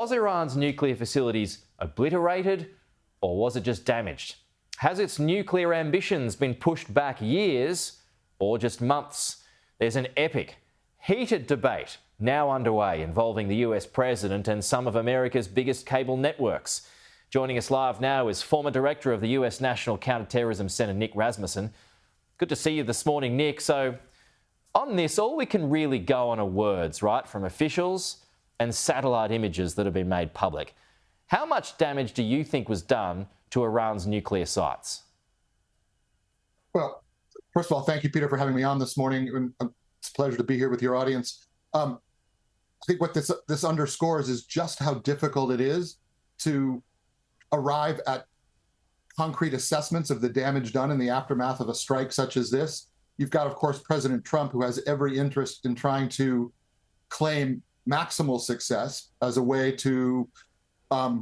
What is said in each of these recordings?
Was Iran's nuclear facilities obliterated, or was it just damaged? Has its nuclear ambitions been pushed back years or just months? There's an epic, heated debate now underway involving the US president and some of America's biggest cable networks. Joining us live now is former director of the US National Counterterrorism Center, Nick Rasmussen. Good to see you this morning, Nick. So on this, all we can really go on are words, right, from officials and satellite images that have been made public. How much damage do you think was done to Iran's nuclear sites? Well, first of all, thank you, Peter, for having me on this morning. It's a pleasure to be here with your audience. I think what this underscores is just how difficult it is to arrive at concrete assessments of the damage done in the aftermath of a strike such as this. You've got, of course, President Trump, who has every interest in trying to claim maximal success as a way to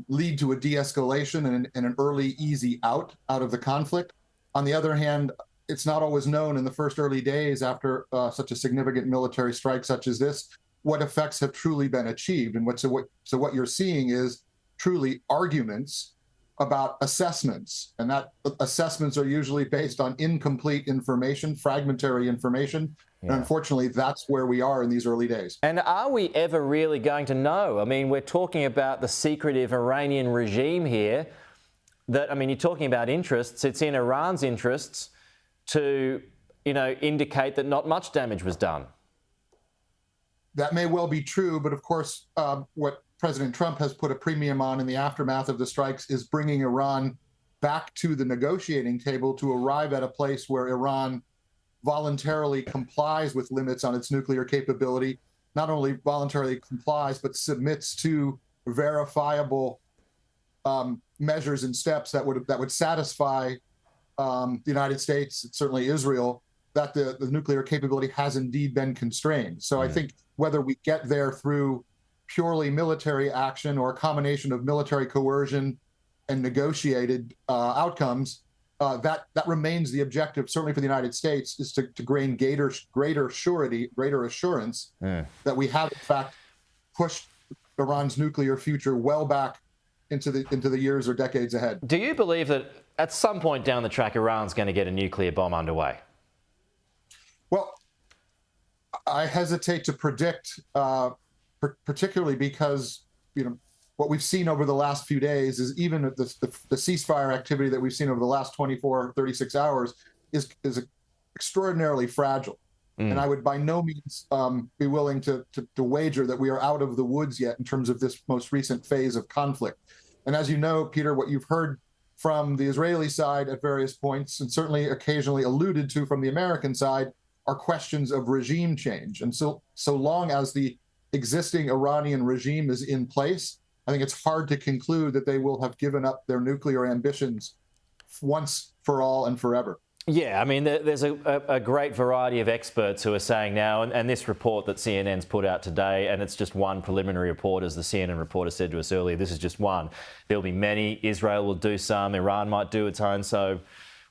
lead to a de-escalation and an early, easy out of the conflict. On the other hand, it's not always known in the first early days after such a significant military strike such as this, what effects have truly been achieved. And so what you're seeing is truly arguments about assessments, and that assessments are usually based on incomplete information, fragmentary information. Yeah. And unfortunately, that's where we are in these early days. And are we ever really going to know? I mean, we're talking about the secretive Iranian regime here. That, I mean, you're talking about interests. It's in Iran's interests to, indicate that not much damage was done. That may well be true, but of course, what President Trump has put a premium on in the aftermath of the strikes is bringing Iran back to the negotiating table to arrive at a place where Iran voluntarily complies with limits on its nuclear capability, not only voluntarily complies, but submits to verifiable measures and steps that would satisfy the United States, certainly Israel, that the nuclear capability has indeed been constrained. So I think whether we get there through purely military action or a combination of military coercion and negotiated outcomes, that remains the objective, certainly for the United States, is to gain greater surety, greater assurance that we have, in fact, pushed Iran's nuclear future well back into the years or decades ahead. Do you believe that at some point down the track, Iran's going to get a nuclear bomb underway? Well, I hesitate to predict, particularly because, what we've seen over the last few days is even the ceasefire activity that we've seen over the last 24, 36 hours is extraordinarily fragile. And I would by no means be willing to wager that we are out of the woods yet in terms of this most recent phase of conflict. And as you know, Peter, what you've heard from the Israeli side at various points, and certainly occasionally alluded to from the American side, are questions of regime change. And so long as the existing Iranian regime is in place, I think it's hard to conclude that they will have given up their nuclear ambitions once for all and forever. Yeah, I mean, there's a great variety of experts who are saying now, and this report that CNN's put out today, and it's just one preliminary report, as the CNN reporter said to us earlier, this is just one. There'll be many. Israel will do some. Iran might do its own. So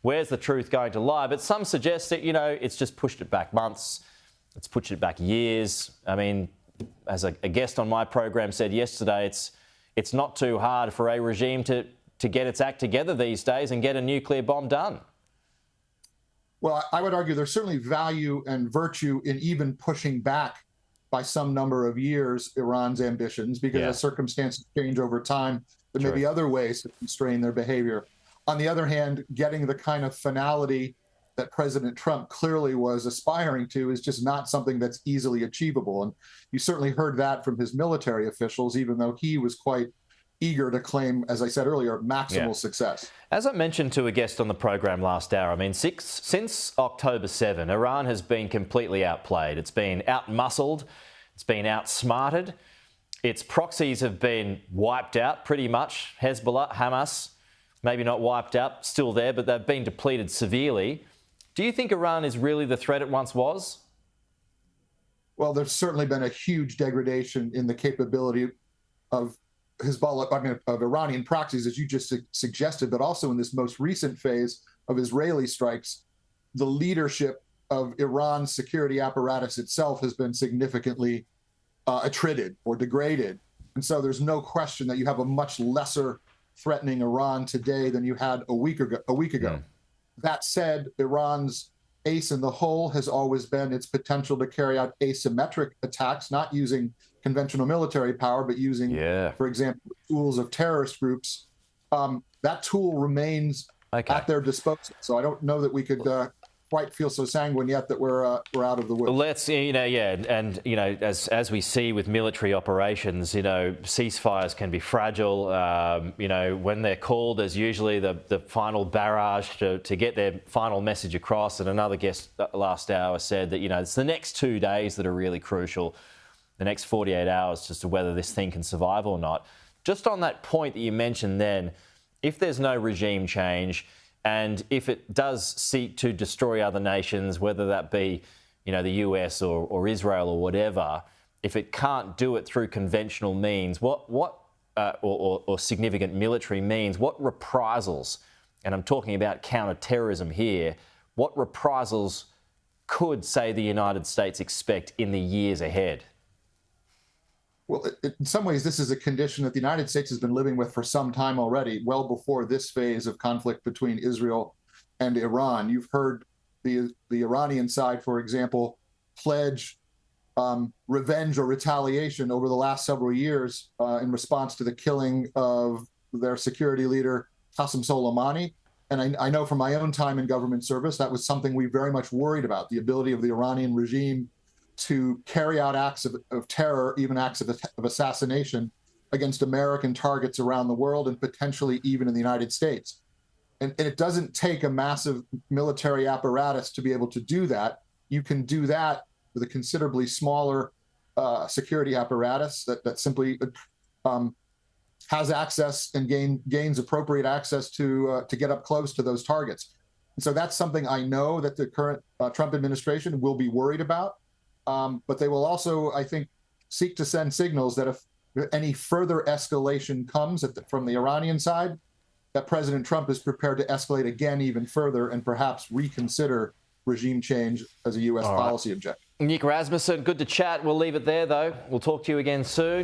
where's the truth going to lie? But some suggest that, it's just pushed it back months. It's pushed it back years. I mean, as a guest on my program said yesterday, it's not too hard for a regime to get its act together these days and get a nuclear bomb done. Well, I would argue there's certainly value and virtue in even pushing back by some number of years Iran's ambitions, because as circumstances change over time, there may be other ways to constrain their behavior. On the other hand, getting the kind of finality that President Trump clearly was aspiring to is just not something that's easily achievable. And you certainly heard that from his military officials, even though he was quite eager to claim, as I said earlier, maximal success. As I mentioned to a guest on the program last hour, I mean, since October 7, Iran has been completely outplayed. It's been outmuscled. It's been outsmarted. Its proxies have been wiped out pretty much. Hezbollah, Hamas, maybe not wiped out, still there, but they've been depleted severely. Do you think Iran is really the threat it once was? Well, there's certainly been a huge degradation in the capability of Hezbollah, of Iranian proxies, as you just suggested, but also in this most recent phase of Israeli strikes, the leadership of Iran's security apparatus itself has been significantly attrited or degraded. And so there's no question that you have a much lesser threatening Iran today than you had a week ago. That said, Iran's ace in the hole has always been its potential to carry out asymmetric attacks, not using conventional military power, but using, for example, tools of terrorist groups. That tool remains at their disposal. So I don't know that we could quite feel so sanguine yet that we're out of the woods. Let's, and as we see with military operations, ceasefires can be fragile. When they're called, there's usually the final barrage to get their final message across. And another guest last hour said that, it's the next 2 days that are really crucial, the next 48 hours as to whether this thing can survive or not. Just on that point that you mentioned then, if there's no regime change, and if it does seek to destroy other nations, whether that be, the US or Israel or whatever, if it can't do it through conventional means, or significant military means, what reprisals, and I'm talking about counterterrorism here, what reprisals could, say, the United States expect in the years ahead? Well, in some ways, this is a condition that the United States has been living with for some time already, well before this phase of conflict between Israel and Iran. You've heard the Iranian side, for example, pledge revenge or retaliation over the last several years in response to the killing of their security leader, Qasem Soleimani. And I know from my own time in government service, that was something we very much worried about, the ability of the Iranian regime to carry out acts of terror, even acts of assassination against American targets around the world and potentially even in the United States. And it doesn't take a massive military apparatus to be able to do that. You can do that with a considerably smaller security apparatus that simply has access and gains appropriate access to get up close to those targets. And so that's something I know that the current Trump administration will be worried about. But they will also, I think, seek to send signals that if any further escalation comes from the Iranian side, that President Trump is prepared to escalate again even further and perhaps reconsider regime change as a U.S. policy objective. Nick Rasmussen, good to chat. We'll leave it there, though. We'll talk to you again soon.